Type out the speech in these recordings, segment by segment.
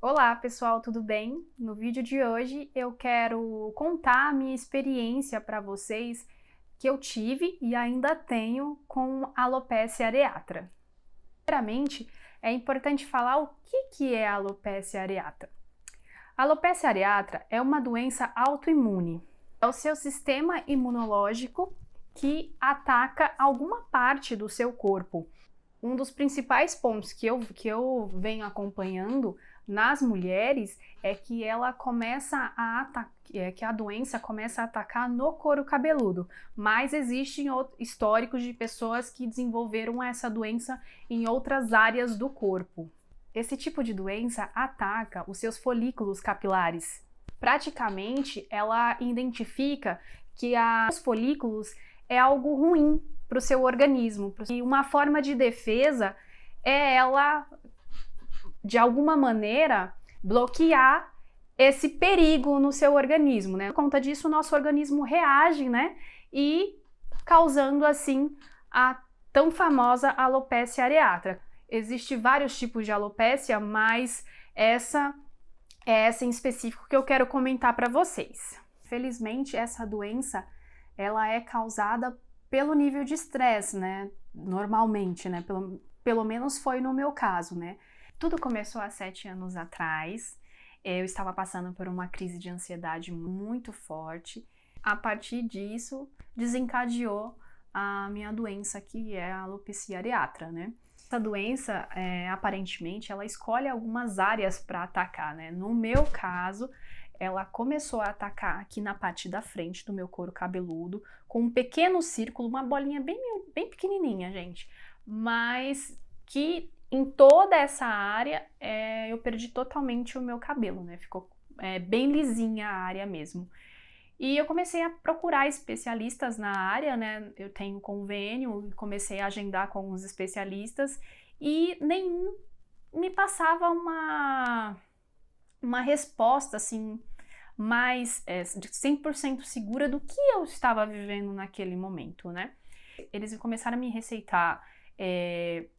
Olá pessoal, tudo bem? No vídeo de hoje eu quero contar a minha experiência para vocês que eu tive e ainda tenho com alopecia areata. Primeiramente, é importante falar o que é a alopecia areata. A alopecia areata é uma doença autoimune. É o seu sistema imunológico que ataca alguma parte do seu corpo. Um dos principais pontos que eu venho acompanhando nas mulheres é que ela começa que a doença começa a atacar no couro cabeludo, mas existem históricos de pessoas que desenvolveram essa doença em outras áreas do corpo. Esse tipo de doença ataca os seus folículos capilares. Praticamente, ela identifica que os folículos é algo ruim para o seu organismo. E uma forma de defesa é ela, de alguma maneira, bloquear esse perigo no seu organismo, né? Por conta disso, o nosso organismo reage, né? E causando, assim, a tão famosa alopecia areata. Existem vários tipos de alopecia, mas essa é essa em específico que eu quero comentar para vocês. Felizmente, essa doença, ela é causada pelo nível de estresse, né? Normalmente, né? Pelo menos foi no meu caso, né? Tudo começou há 7 anos atrás. Eu estava passando por uma crise de ansiedade muito forte. A partir disso, desencadeou a minha doença, que é a alopecia areata, né? Essa doença, aparentemente, ela escolhe algumas áreas para atacar, né? No meu caso, ela começou a atacar aqui na parte da frente do meu couro cabeludo, com um pequeno círculo, uma bolinha bem pequenininha, gente, mas que em toda essa área eu perdi totalmente o meu cabelo, né? Ficou bem lisinha a área mesmo. E eu comecei a procurar especialistas na área, né? Eu tenho convênio, comecei a agendar com os especialistas e nenhum me passava uma resposta assim mais de 100% segura do que eu estava vivendo naquele momento, né? Eles começaram a me receitar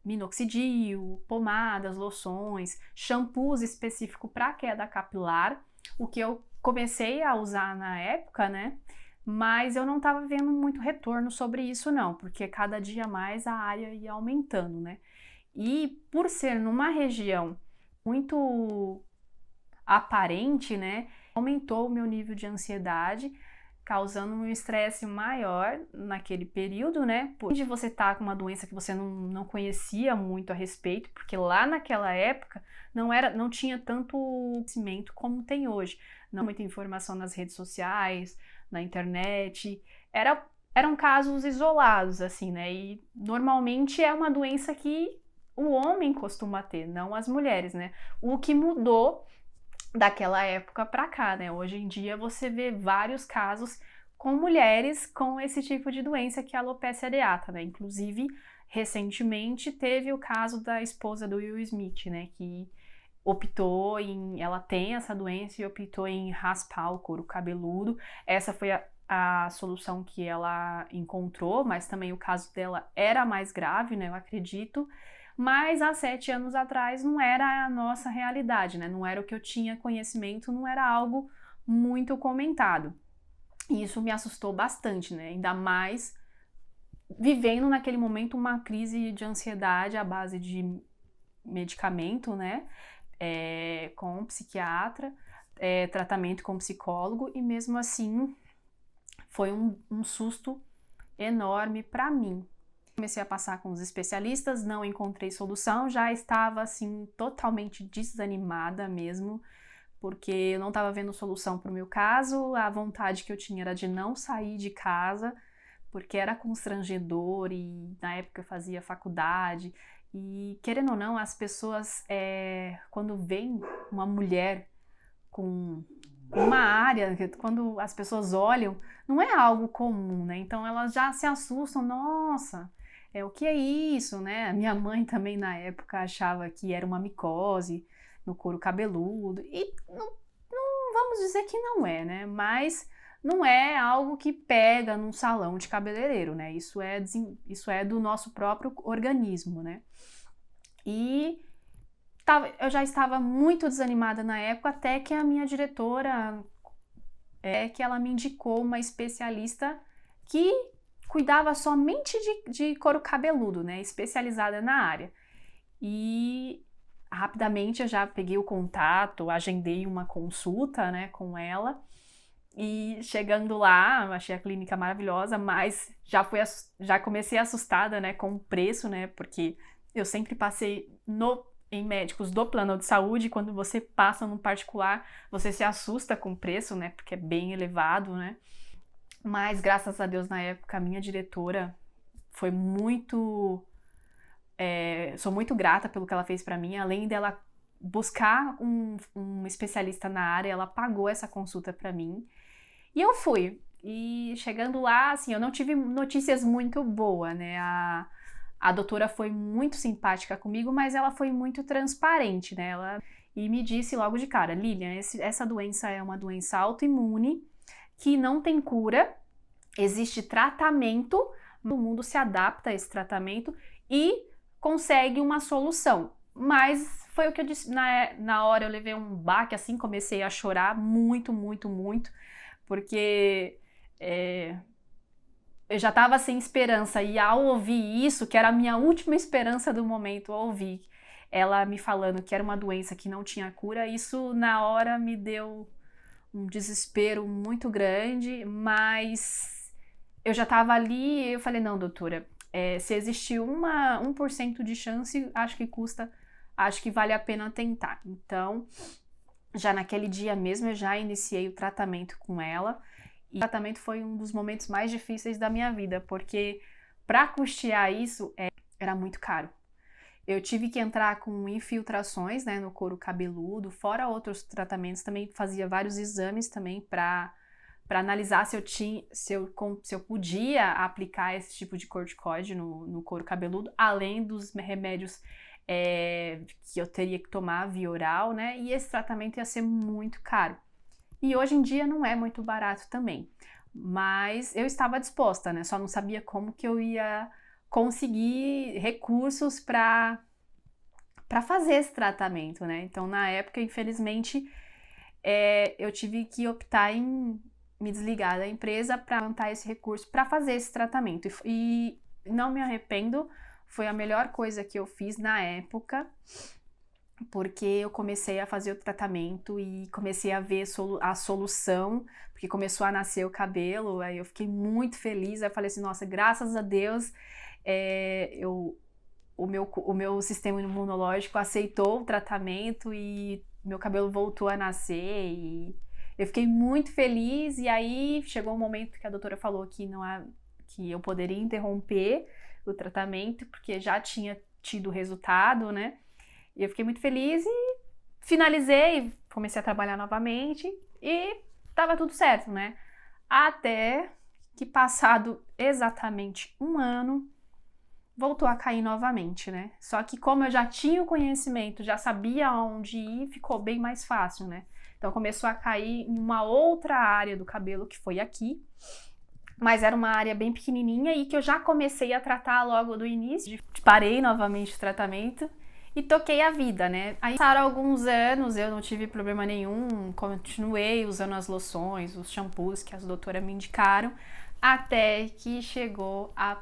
minoxidil, pomadas, loções, shampoos específicos para queda capilar, o que eu comecei a usar na época, né? Mas eu não estava vendo muito retorno sobre isso não, porque cada dia mais a área ia aumentando, né? E por ser numa região muito aparente, né, aumentou o meu nível de ansiedade, causando um estresse maior naquele período, né? De você estar com uma doença que você não conhecia muito a respeito, porque lá naquela época não tinha tanto conhecimento como tem hoje. Não muita informação nas redes sociais, na internet. Eram casos isolados, assim, né? E normalmente é uma doença que o homem costuma ter, não as mulheres, né? O que mudou daquela época para cá, né? Hoje em dia você vê vários casos com mulheres com esse tipo de doença que é a alopecia areata, né? Inclusive, recentemente teve o caso da esposa do Will Smith, né? Que ela tem essa doença e optou em raspar o couro cabeludo. Essa foi a solução que ela encontrou, mas também o caso dela era mais grave, né? Eu acredito. Mas há 7 anos atrás não era a nossa realidade, né? Não era o que eu tinha conhecimento, não era algo muito comentado. E isso me assustou bastante, né? Ainda mais vivendo naquele momento uma crise de ansiedade à base de medicamento, né? Com psiquiatra, tratamento com psicólogo, e mesmo assim foi um susto enorme para mim. Comecei a passar com os especialistas, não encontrei solução, já estava assim totalmente desanimada mesmo, porque eu não estava vendo solução para o meu caso. A vontade que eu tinha era de não sair de casa, porque era constrangedor e na época eu fazia faculdade e, querendo ou não, as pessoas, quando vem uma mulher com uma área, quando as pessoas olham, não é algo comum, né? Então elas já se assustam, nossa, o que é isso, né? Minha mãe também na época achava que era uma micose no couro cabeludo, e não vamos dizer que não é, né? Mas não é algo que pega num salão de cabeleireiro, né? Isso é do nosso próprio organismo, né? E eu já estava muito desanimada na época, até que a minha diretora, que ela me indicou uma especialista que cuidava somente de couro cabeludo, né, especializada na área. E rapidamente eu já peguei o contato, agendei uma consulta, né, com ela. E chegando lá, achei a clínica maravilhosa, mas já comecei assustada, né, com o preço, né, porque eu sempre passei em médicos do plano de saúde. Quando você passa no particular, você se assusta com o preço, né, porque é bem elevado, né. Mas graças a Deus, na época, a minha diretora foi muito... sou muito grata pelo que ela fez pra mim. Além dela buscar um especialista na área, ela pagou essa consulta pra mim. E eu fui. E chegando lá, assim, eu não tive notícias muito boas, né? A doutora foi muito simpática comigo, mas ela foi muito transparente, né? E me disse logo de cara: Lilian, essa doença é uma doença autoimune que não tem cura, existe tratamento, todo mundo se adapta a esse tratamento e consegue uma solução. Mas foi o que eu disse, na hora eu levei um baque, assim, comecei a chorar muito, muito, muito, porque eu já estava sem esperança, e ao ouvir isso, que era a minha última esperança do momento, ao ouvir ela me falando que era uma doença que não tinha cura, isso na hora me deu um desespero muito grande, mas eu já estava ali e eu falei: não, doutora, se existir 1% de chance, acho que vale a pena tentar. Então, já naquele dia mesmo, eu já iniciei o tratamento com ela, e o tratamento foi um dos momentos mais difíceis da minha vida, porque para custear isso era muito caro. Eu tive que entrar com infiltrações, né, no couro cabeludo, fora outros tratamentos. Também fazia vários exames também para analisar se eu podia aplicar esse tipo de corticoide no couro cabeludo, além dos remédios que eu teria que tomar via oral, né? E esse tratamento ia ser muito caro. E hoje em dia não é muito barato também. Mas eu estava disposta, né? Só não sabia como que eu ia conseguir recursos para fazer esse tratamento, né? Então, na época, infelizmente, eu tive que optar em me desligar da empresa para levantar esse recurso para fazer esse tratamento. E não me arrependo, foi a melhor coisa que eu fiz na época, porque eu comecei a fazer o tratamento e comecei a ver a solução, porque começou a nascer o cabelo. Aí eu fiquei muito feliz, aí eu falei assim: nossa, graças a Deus, o meu sistema imunológico aceitou o tratamento e meu cabelo voltou a nascer, e eu fiquei muito feliz. E aí chegou um momento que a doutora falou que eu poderia interromper o tratamento, porque já tinha tido resultado, né? E eu fiquei muito feliz e finalizei, comecei a trabalhar novamente e tava tudo certo, né? Até que, passado exatamente um ano, voltou a cair novamente, né? Só que como eu já tinha o conhecimento, já sabia onde ir, ficou bem mais fácil, né? Então começou a cair em uma outra área do cabelo, que foi aqui, mas era uma área bem pequenininha e que eu já comecei a tratar logo do início. Parei novamente o tratamento e toquei a vida, né? Aí passaram alguns anos, eu não tive problema nenhum, continuei usando as loções, os shampoos que as doutoras me indicaram, até que chegou a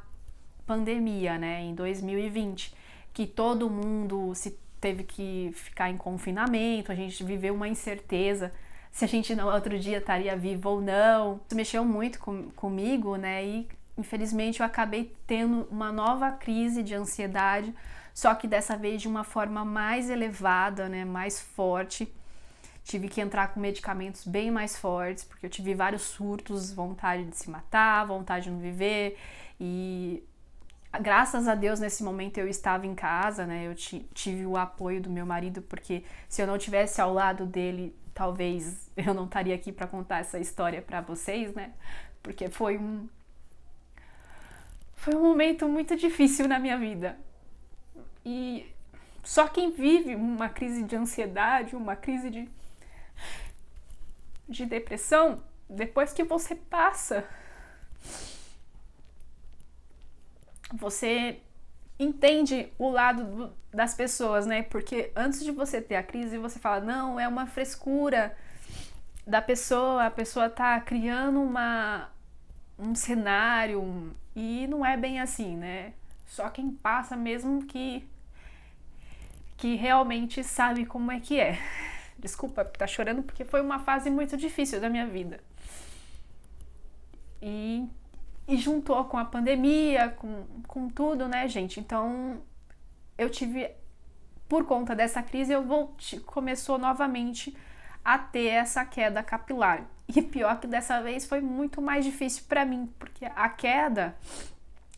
pandemia, né, em 2020, que todo mundo teve que ficar em confinamento, a gente viveu uma incerteza se a gente no outro dia estaria vivo ou não. Isso mexeu muito comigo, né, e infelizmente eu acabei tendo uma nova crise de ansiedade, só que dessa vez de uma forma mais elevada, né, mais forte. Tive que entrar com medicamentos bem mais fortes, porque eu tive vários surtos, vontade de se matar, vontade de não viver, e graças a Deus, nesse momento eu estava em casa, né? Eu tive o apoio do meu marido, porque se eu não tivesse ao lado dele, talvez eu não estaria aqui para contar essa história para vocês, né? Porque foi um momento muito difícil na minha vida. E só quem vive uma crise de ansiedade, uma crise de depressão, depois que você passa, você entende o lado das pessoas, né? Porque antes de você ter a crise, você fala, não, é uma frescura da pessoa, a pessoa tá criando um cenário e não é bem assim, né? Só quem passa mesmo que realmente sabe como é que é. Desculpa, tá chorando porque foi uma fase muito difícil da minha vida. E juntou com a pandemia, com tudo, né, gente? Então, eu tive, por conta dessa crise, começou novamente a ter essa queda capilar. E pior que dessa vez foi muito mais difícil para mim, porque a queda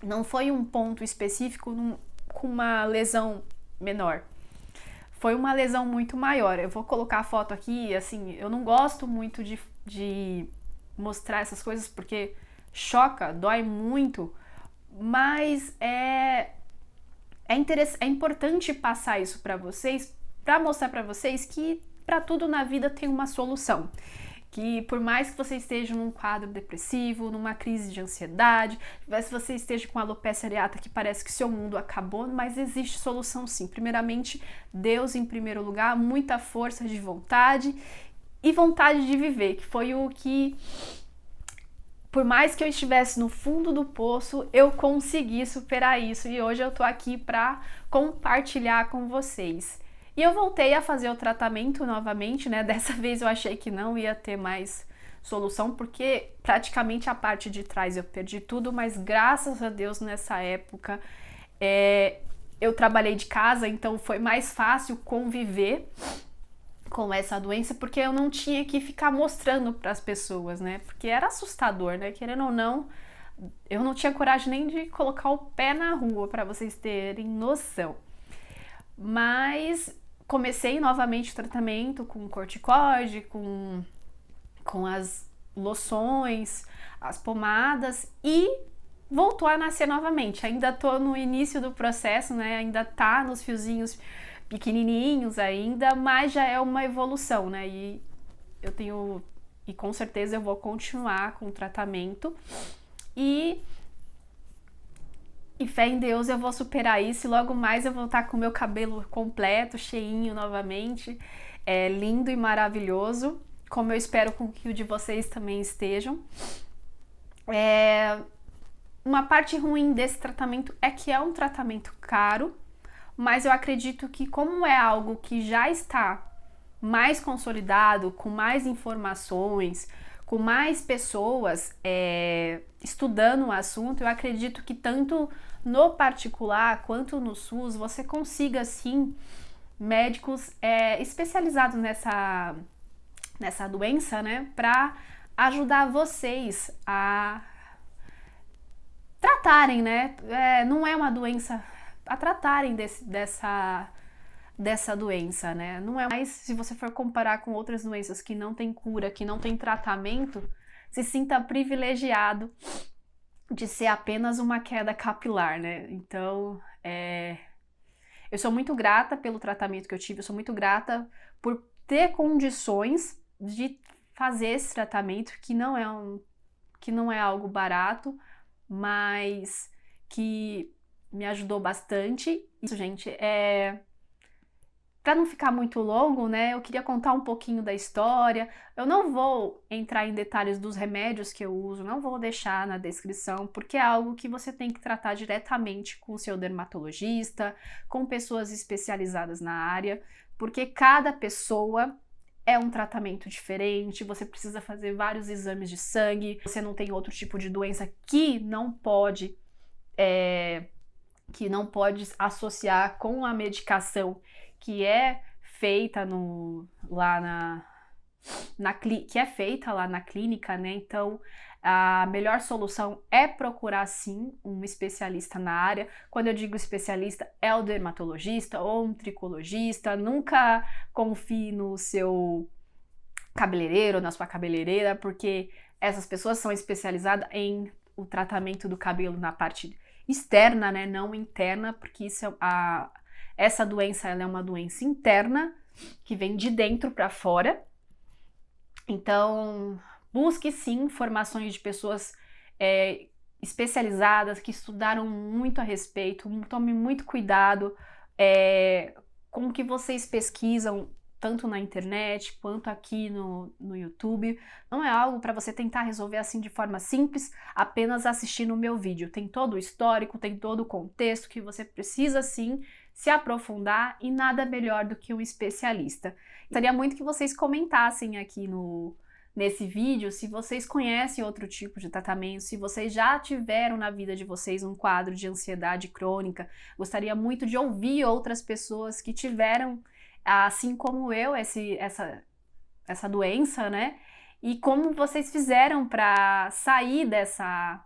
não foi um ponto específico com uma lesão menor. Foi uma lesão muito maior. Eu vou colocar a foto aqui, assim, eu não gosto muito de mostrar essas coisas porque choca, dói muito, mas é importante passar isso para vocês, para mostrar para vocês que para tudo na vida tem uma solução. Que por mais que você esteja num quadro depressivo, numa crise de ansiedade, se você esteja com alopecia areata que parece que seu mundo acabou, mas existe solução sim. Primeiramente, Deus em primeiro lugar, muita força de vontade e vontade de viver, que foi o que, por mais que eu estivesse no fundo do poço, eu consegui superar isso e hoje eu tô aqui para compartilhar com vocês. E eu voltei a fazer o tratamento novamente, né? Dessa vez eu achei que não ia ter mais solução, porque praticamente a parte de trás eu perdi tudo, mas graças a Deus nessa época eu trabalhei de casa, então foi mais fácil conviver com essa doença, porque eu não tinha que ficar mostrando para as pessoas, né? Porque era assustador, né? Querendo ou não, eu não tinha coragem nem de colocar o pé na rua, para vocês terem noção. Mas comecei novamente o tratamento com corticoide, com as loções, as pomadas e voltou a nascer novamente. Ainda tô no início do processo, né? Ainda tá nos fiozinhos pequenininhos ainda, mas já é uma evolução, né? E com certeza eu vou continuar com o tratamento e fé em Deus eu vou superar isso e logo mais eu vou estar com o meu cabelo completo, cheinho novamente, lindo e maravilhoso, como eu espero que o de vocês também estejam. Uma parte ruim desse tratamento é que é um tratamento caro, mas eu acredito que como é algo que já está mais consolidado, com mais informações, com mais pessoas estudando o assunto, eu acredito que tanto no particular quanto no SUS você consiga sim médicos especializados nessa doença, né, para ajudar vocês a tratarem, né, não é uma doença, a tratarem dessa doença, né? Não é mais, se você for comparar com outras doenças que não tem cura, que não tem tratamento, se sinta privilegiado de ser apenas uma queda capilar, né? Então, eu sou muito grata pelo tratamento que eu tive, eu sou muito grata por ter condições de fazer esse tratamento, que não é algo barato, mas que me ajudou bastante. Isso, gente, para não ficar muito longo, né, eu queria contar um pouquinho da história. Eu não vou entrar em detalhes dos remédios que eu uso, não vou deixar na descrição, porque é algo que você tem que tratar diretamente com o seu dermatologista, com pessoas especializadas na área, porque cada pessoa é um tratamento diferente, você precisa fazer vários exames de sangue, você não tem outro tipo de doença que não pode associar com a medicação que é feita que é feita lá na clínica, né? Então, a melhor solução é procurar sim um especialista na área. Quando eu digo especialista, é o dermatologista ou um tricologista. Nunca confie no seu cabeleireiro ou na sua cabeleireira, porque essas pessoas são especializadas em o tratamento do cabelo na parte externa, né? Não interna, porque essa doença ela é uma doença interna que vem de dentro para fora. Então, busque sim informações de pessoas especializadas, que estudaram muito a respeito. Tome muito cuidado com o que vocês pesquisam, tanto na internet quanto aqui no YouTube. Não é algo para você tentar resolver assim de forma simples, apenas assistindo o meu vídeo. Tem todo o histórico, tem todo o contexto que você precisa sim se aprofundar, e nada melhor do que um especialista. Gostaria muito que vocês comentassem aqui nesse vídeo se vocês conhecem outro tipo de tratamento, se vocês já tiveram na vida de vocês um quadro de ansiedade crônica. Gostaria muito de ouvir outras pessoas que tiveram, assim como eu, essa doença, né? E como vocês fizeram para sair dessa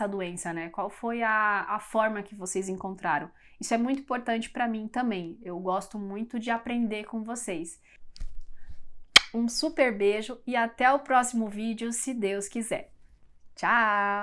doença, né? Qual foi a forma que vocês encontraram? Isso é muito importante para mim também. Eu gosto muito de aprender com vocês. Um super beijo e até o próximo vídeo, se Deus quiser. Tchau!